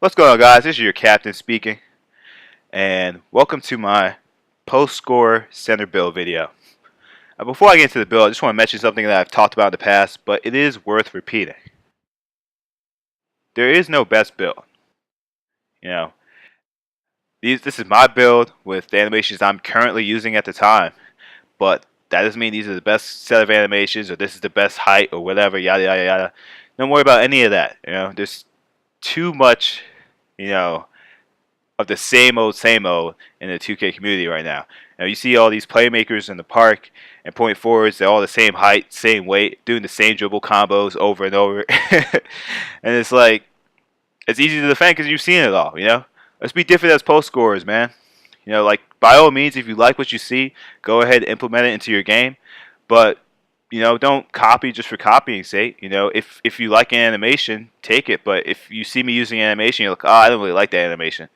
What's going on, guys? This is your captain speaking, and welcome to my post-score center build video. Before I get into the build, I just want to mention something that I've talked about in the past, but it is worth repeating. There is no best build. You know, this is my build with the animations I'm currently using at the time, but that doesn't mean these are the best set of animations or this is the best height or whatever, yada yada yada. Don't worry about any of that. There's too much, you know, of the same old in the 2K community right now. You see all these playmakers in the park and point forwards, they're all the same height, same weight, doing the same dribble combos over and over. And it's like, it's easy to defend because you've seen it all, Let's be different as post scorers, man. Like, by all means, if you like what you see, go ahead and implement it into your game. But, don't copy just for copying's sake. If you like an animation, take it. But if you see me using animation, you're like, oh, I don't really like that animation.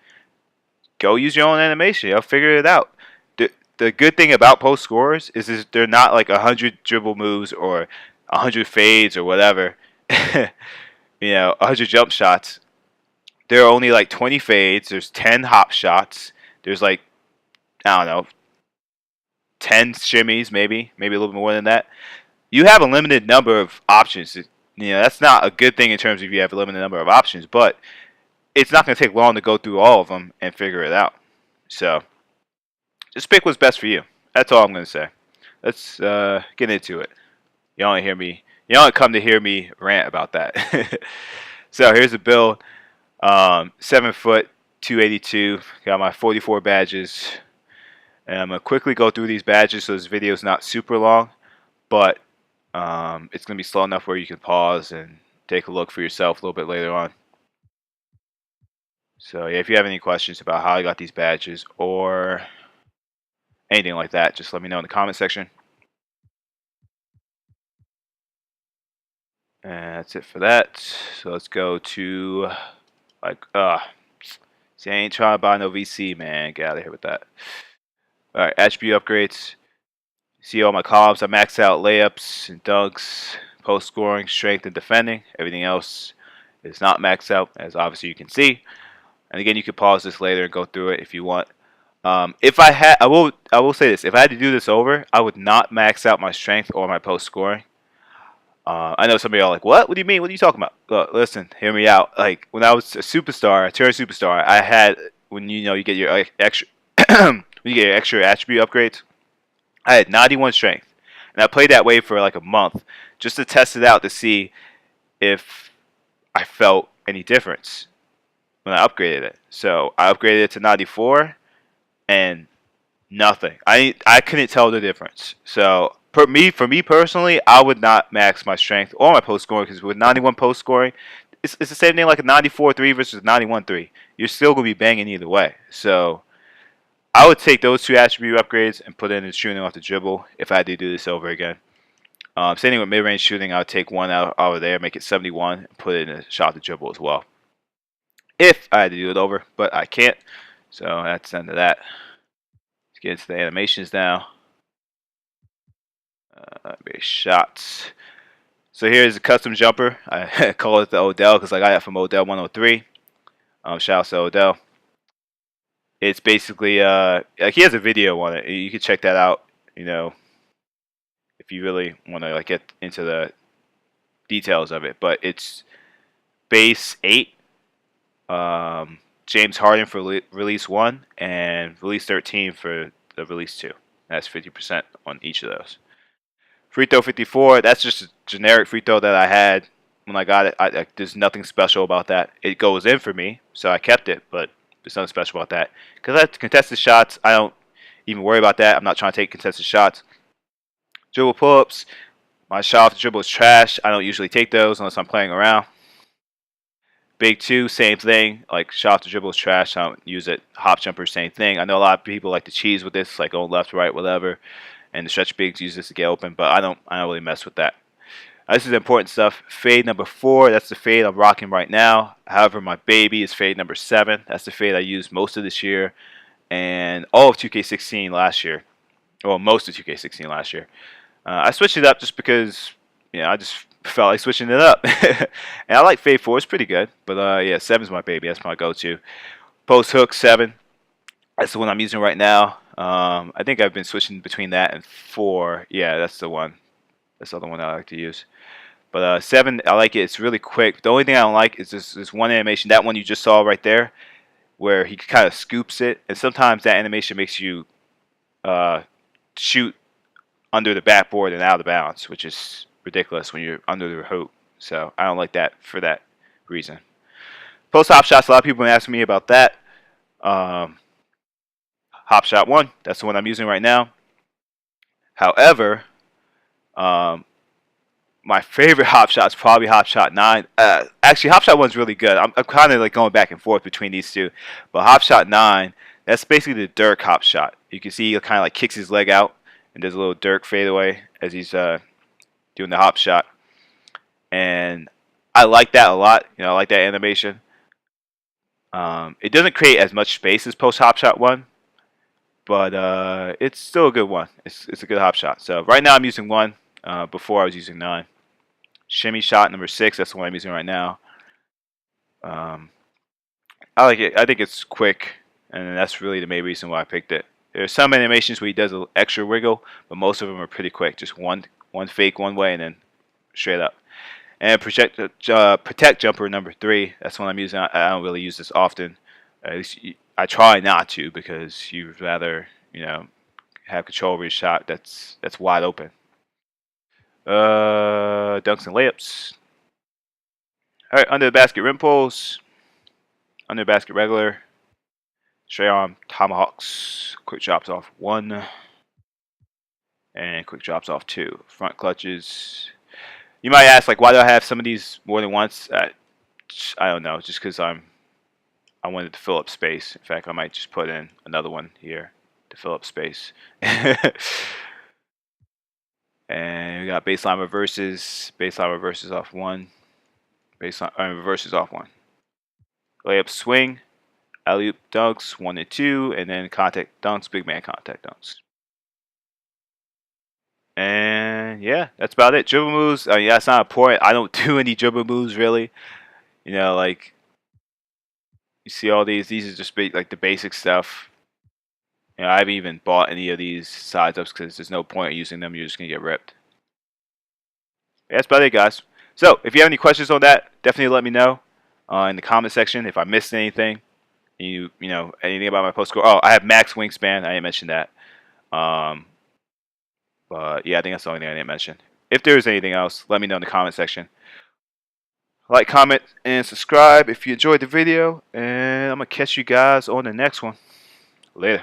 Go use your own animation. Figure it out. The good thing about post scorers is they're not like 100 dribble moves or 100 fades or whatever. 100 jump shots. There are only like 20 fades. There's 10 hop shots. There's like, I don't know, 10 shimmies, maybe a little bit more than that. You have a limited number of options. That's not a good thing in terms of you have a limited number of options, but it's not going to take long to go through all of them and figure it out. So, just pick what's best for you. That's all I'm going to say. Let's get into it. You don't come to hear me rant about that. So, here's a build. 7 foot, 282. Got my 44 badges. And I'm going to quickly go through these badges so this video is not super long. But it's going to be slow enough where you can pause and take a look for yourself a little bit later on. So yeah, if you have any questions about how I got these badges or anything like that, just let me know in the comment section. And that's it for that. So let's go to, see, I ain't trying to buy no VC, man. Get out of here with that. Alright, attribute upgrades. See all my columns. I maxed out layups and dunks, post scoring, strength, and defending. Everything else is not maxed out, as obviously you can see. And again, you can pause this later and go through it if you want. If I had, I will say this: if I had to do this over, I would not max out my strength or my post scoring. I know some of y'all are like, what? What do you mean? What are you talking about? Look, listen, hear me out. Like when I was a superstar, a turned superstar, I had when you get your extra when you get your extra attribute upgrades, I had 91 strength, and I played that way for like a month just to test it out to see if I felt any difference when I upgraded it. So I upgraded it to 94 and nothing. I couldn't tell the difference. So for me personally, I would not max my strength or my post scoring because with 91 post scoring, it's the same thing like a 94-3 versus 91-3. You're still going to be banging either way. So I would take those two attribute upgrades and put it in the shooting off the dribble if I had to do this over again. Same thing with mid-range shooting. I would take one out of there, make it 71, and put it in the shot the dribble as well. If I had to do it over, but I can't. So that's the end of that. Let's get into the animations now. Base shots. So here's a custom jumper. I call it the Odell because I got it from Odell 103. Shout out to Odell. It's basically like he has a video on it. You can check that out. If you really want to like get into the details of it. But it's base 8. James Harden for release 1 and release 13 for the release 2. That's 50% on each of those. Free throw 54. That's just a generic free throw that I had when I got it. There's nothing special about that. It goes in for me, so I kept it, but there's nothing special about that. Because I have contested shots, I don't even worry about that. I'm not trying to take contested shots. Dribble pull-ups. My shot off the dribble is trash. I don't usually take those unless I'm playing around. Big 2, same thing. Like shot off the dribble is trash. I don't use it. Hop jumper, same thing. I know a lot of people like to cheese with this, like going left, right, whatever. And the stretch bigs use this to get open, but I don't really mess with that. This is important stuff. Fade number 4. That's the fade I'm rocking right now. However, my baby is fade number 7. That's the fade I used most of this year and all of 2K16 last year. Well, most of 2K16 last year. I switched it up just because I just felt like switching it up. And I like fade 4, it's pretty good. But yeah, 7's my baby. That's my go-to. Post hook 7. That's the one I'm using right now. I think I've been switching between that and 4. Yeah, that's the one. That's the other one I like to use. But 7, I like it. It's really quick. The only thing I don't like is this one animation. That one you just saw right there, where he kind of scoops it. And sometimes that animation makes you shoot under the backboard and out of bounds, which is ridiculous when you're under the hoop. So I don't like that for that reason. Post hop shots. A lot of people have been asking me about that. Hop shot 1. That's the one I'm using right now. However, my favorite hop shot is probably hop shot 9. Actually, hop shot 1 is really good. I'm kind of like going back and forth between these two. But hop shot 9, that's basically the Dirk hop shot. You can see he kind of like kicks his leg out and does a little Dirk fadeaway as he's doing the hop shot. And I like that a lot. You know, I like that animation. It doesn't create as much space as post hop shot 1, but it's still a good one. It's a good hop shot. So right now I'm using 1. Before I was using 9. Shimmy shot number 6. That's the one I'm using right now. I like it. I think it's quick, and that's really the main reason why I picked it. There's some animations where he does an extra wiggle, but most of them are pretty quick. Just one fake one way and then straight up. And protect jumper number 3. That's one I'm using. I don't really use this often. At least I try not to, because you'd rather, you know, have control over your shot that's wide open. Dunks and layups. All right, under the basket rim pulls. Under the basket regular. Straight arm tomahawks. Quick drops off 1. And quick drops off 2. Front clutches. You might ask, like, why do I have some of these more than once? I don't know. Just because I wanted to fill up space. In fact, I might just put in another one here to fill up space. And we got baseline reverses. Baseline reverses off 1. Baseline reverses off 1. Layup swing. Alley-oop dunks 1 and 2. And then contact dunks. Big man contact dunks. And yeah, that's about it. Dribble moves. Yeah, that's not important. I don't do any dribble moves really. You know, like, you see all these. These are just like the basic stuff. You know, I haven't even bought any of these sides ups because there's no point in using them. You're just gonna get ripped. Yeah, that's about it, guys. So if you have any questions on that, definitely let me know in the comment section if I missed anything. You know, anything about my post score. Oh, I have max wingspan. I didn't mention that. But yeah, I think that's the only thing I didn't mention. If there is anything else, let me know in the comment section. Like, comment, and subscribe if you enjoyed the video. And I'm going to catch you guys on the next one. Later.